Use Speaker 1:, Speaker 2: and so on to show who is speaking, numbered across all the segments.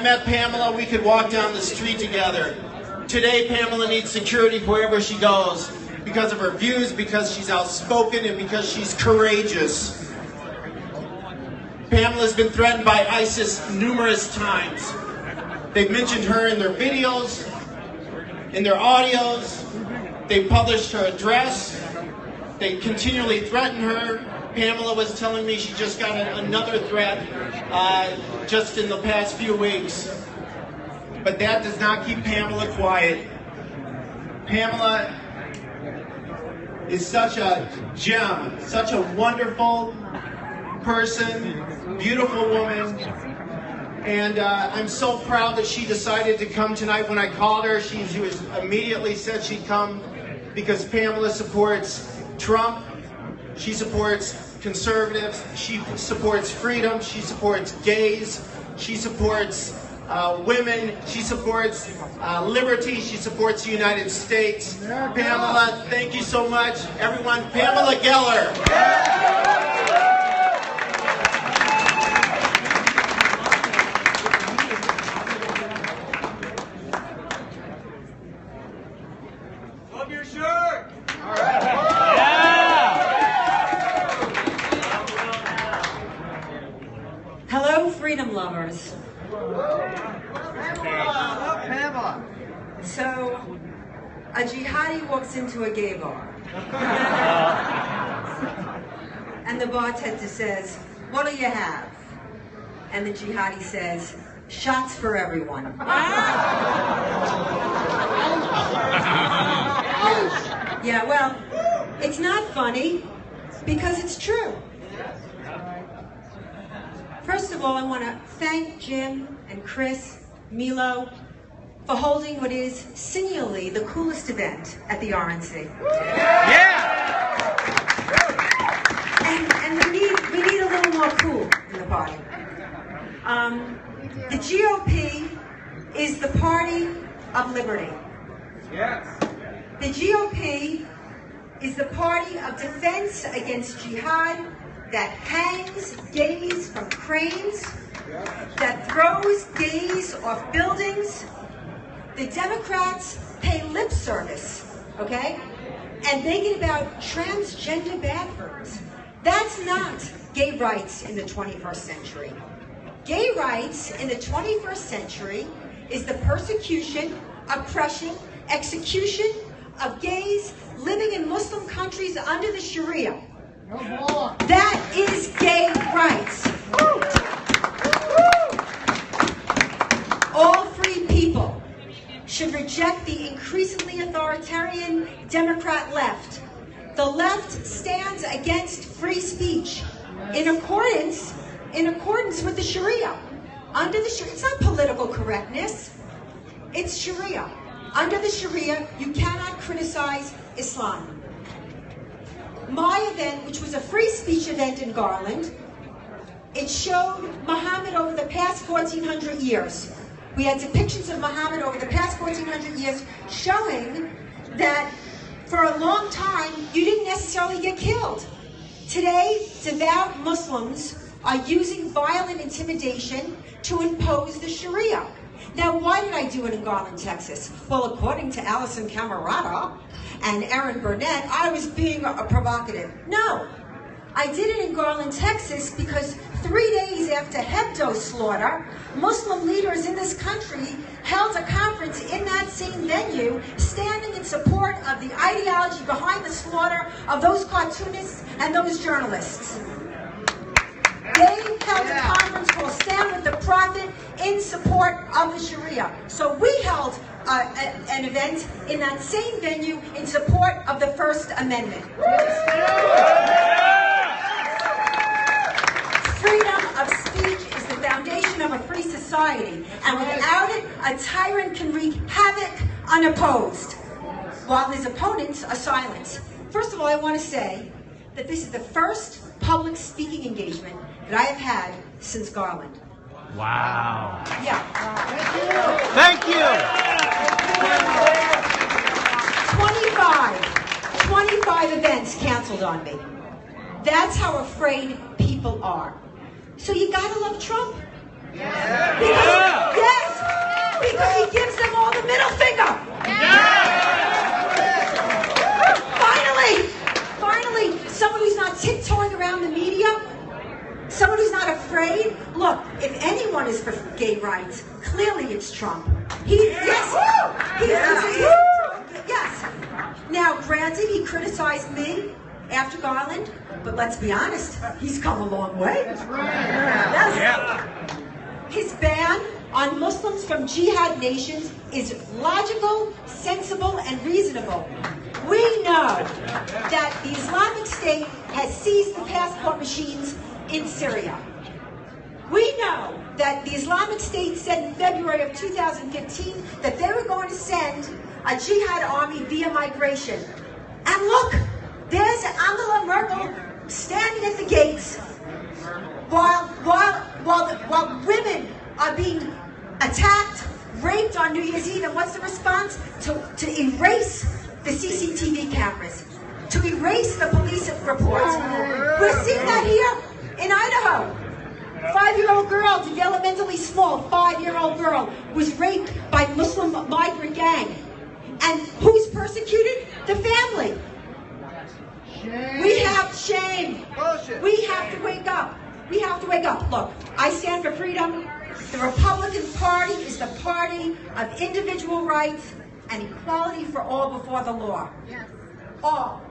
Speaker 1: met Pamela, we could walk down the street together. Today, Pamela needs security wherever she goes because of her views, because she's outspoken, and because she's courageous. Pamela's been threatened by ISIS numerous times. They've mentioned her in their videos, in their audios. They published her address. They continually threaten her. Pamela was telling me she just got another threat just in the past few weeks. But that does not keep Pamela quiet. Pamela is such a gem, such a wonderful person, beautiful woman. And I'm so proud that she decided to come tonight. When I called her, she was immediately said she'd come because Pamela supports Trump. She supports conservatives. She supports freedom. She supports gays. She supports women. She supports liberty. She supports the United States. Pamela, thank you so much. Everyone, Pamela Geller.
Speaker 2: Love your shirt.
Speaker 3: All right. Yeah.
Speaker 4: Hello, freedom lovers.
Speaker 3: Pamela.
Speaker 4: So, a jihadi walks into a gay bar. And the bartender says, "What do you have?" And the jihadi says, "Shots for everyone." Yeah, well, it's not funny because it's true. First of all, I want to thank Jim and Chris, Milo, for holding what is singularly the coolest event at the RNC.
Speaker 3: Yeah.
Speaker 4: And we need a little more cool in the party. The GOP is the party of liberty.
Speaker 3: Yes.
Speaker 4: The GOP is the party of defense against jihad that hangs gays from cranes, that throws gays off buildings. The Democrats pay lip service, okay? And they get about transgender bathrooms. That's not gay rights in the 21st century. Gay rights in the 21st century is the persecution, oppression, execution of gays living in Muslim countries under the Sharia. That is gay rights. All free people should reject the increasingly authoritarian Democrat left. The left stands against free speech in accordance with the Sharia. Under the Sharia, it's not political correctness. It's Sharia. Under the Sharia, you cannot criticize Islam. My event, which was a free speech event in Garland, it showed Muhammad over the past 1,400 years. We had depictions of Muhammad over the past 1,400 years showing that for a long time, you didn't necessarily get killed. Today, devout Muslims are using violent intimidation to impose the Sharia. Now, why did I do it in Garland, Texas? Well, according to Allison Camerata and Aaron Burnett, I was being provocative. No, I did it in Garland, Texas because 3 days after Hebdo's slaughter, Muslim leaders in this country held a conference in that same venue, standing in support of the ideology behind the slaughter of those cartoonists and those journalists. They held a conference called Stand with the Prophet in support of the Sharia. So we held an event in that same venue in support of the First Amendment. Freedom of speech is the foundation of a free society, and without it, a tyrant can wreak havoc unopposed, while his opponents are silenced. First of all, I want to say that this is the first public speaking engagement that I have had since Garland.
Speaker 3: Wow.
Speaker 4: Yeah.
Speaker 3: Thank you.
Speaker 4: 25 events canceled on me. That's how afraid people are. So you gotta love Trump.
Speaker 3: Yeah.
Speaker 4: Because, yes, afraid? Look, if anyone is for gay rights, clearly it's Trump. Yes. Now, granted, he criticized me after Garland, but let's be honest, he's come a long way. That's right. Yes. Yeah. His ban on Muslims from jihad nations is logical, sensible, and reasonable. We know that the Islamic State has seized the passport machines in Syria. We know that the Islamic State said in February of 2015 that they were going to send a jihad army via migration. And look, there's Angela Merkel standing at the gates while women are being attacked, raped on New Year's Eve. And what's the response? To erase the CCTV cameras, to erase the police reports. We're seeing that here in Idaho. 5-year-old girl, developmentally small, 5-year-old girl, was raped by Muslim migrant gang. And who's persecuted? The family. Shame. We have shame. Bullshit. We have to wake up. We have to wake up. Look, I stand for freedom. The Republican Party is the party of individual rights and equality for all before the law. Yes. All.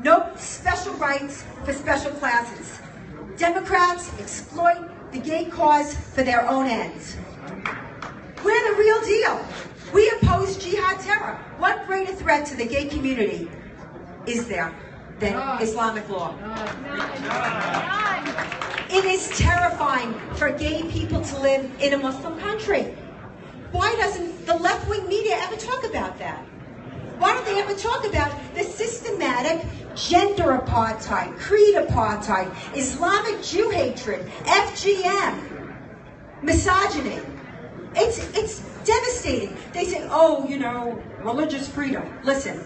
Speaker 4: No special rights for special classes. Democrats exploit the gay cause for their own ends. We're the real deal. We oppose jihad terror. What greater threat to the gay community is there than Islamic law? It is terrifying for gay people to live in a Muslim country. Why doesn't the left-wing media ever talk about that? Why don't they ever talk about the systematic gender apartheid, creed apartheid, Islamic Jew hatred, FGM, misogyny? It's devastating. They say, oh, religious freedom. Listen,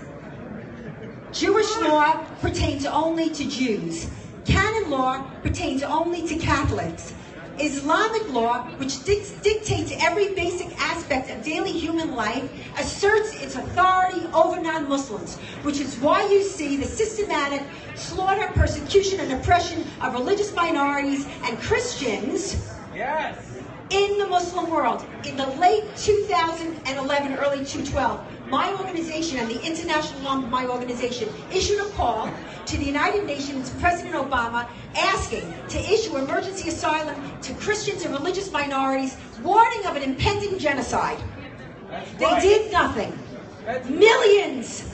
Speaker 4: Jewish law pertains only to Jews. Canon law pertains only to Catholics. Islamic law, which dictates every basic aspect of daily human life, asserts its authority over non-Muslims, which is why you see the systematic slaughter, persecution, and oppression of religious minorities and Christians in the Muslim world. In the late 2011, early 2012, my organization and the international arm of my organization issued a call to the United Nations President Obama asking to issue emergency asylum to Christians and religious minorities, warning of an impending genocide. They did nothing. Millions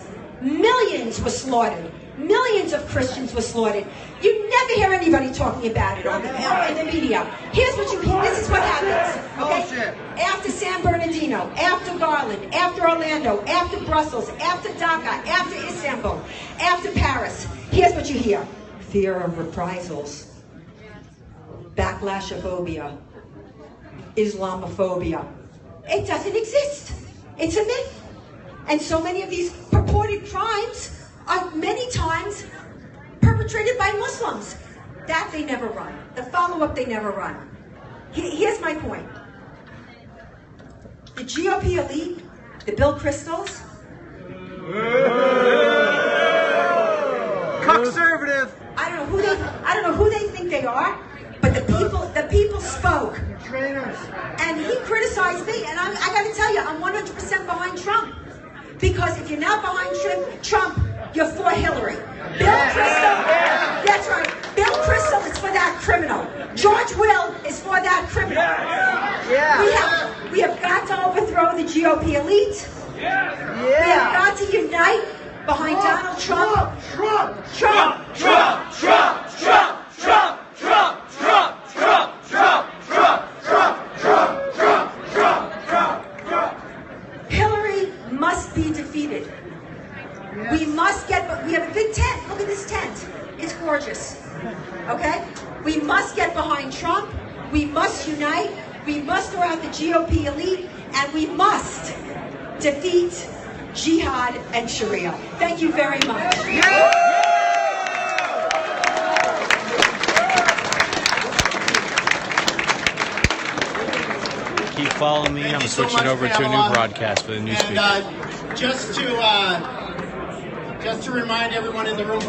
Speaker 4: were slaughtered. Millions of Christians were slaughtered. You never hear anybody talking about it in the media. Here's what this is what happens. Okay? After San Bernardino, after Garland, after Orlando, after Brussels, after Dhaka, after Istanbul, after Paris, here's what you hear. Fear of reprisals, backlashophobia, Islamophobia. It doesn't exist. It's a myth. And so many of these purported crimes are many times perpetrated by Muslims. That they never run. The follow-up they never run. Here's my point. The GOP elite, the Bill Kristols,
Speaker 3: conservative.
Speaker 4: I don't know who they think they are, but the people spoke.
Speaker 2: Traitors.
Speaker 4: And he criticized me, and I got to tell you, I'm 100% behind Trump. Because if you're not behind Trump, you're for Hillary. Bill Kristol, that's right. Bill Kristol is for that criminal. George Will is for that criminal. We have got to overthrow the GOP elite. We have got to unite behind Donald Trump. Hillary must be defeated. We have a big tent. Look at this tent. It's gorgeous. Okay? We must get behind Trump. We must unite. We must throw out the GOP elite. And we must defeat jihad and Sharia. Thank you very much.
Speaker 3: Keep following me. I'm switching over to a new broadcast for the new speaker.
Speaker 1: Just to remind everyone in the room.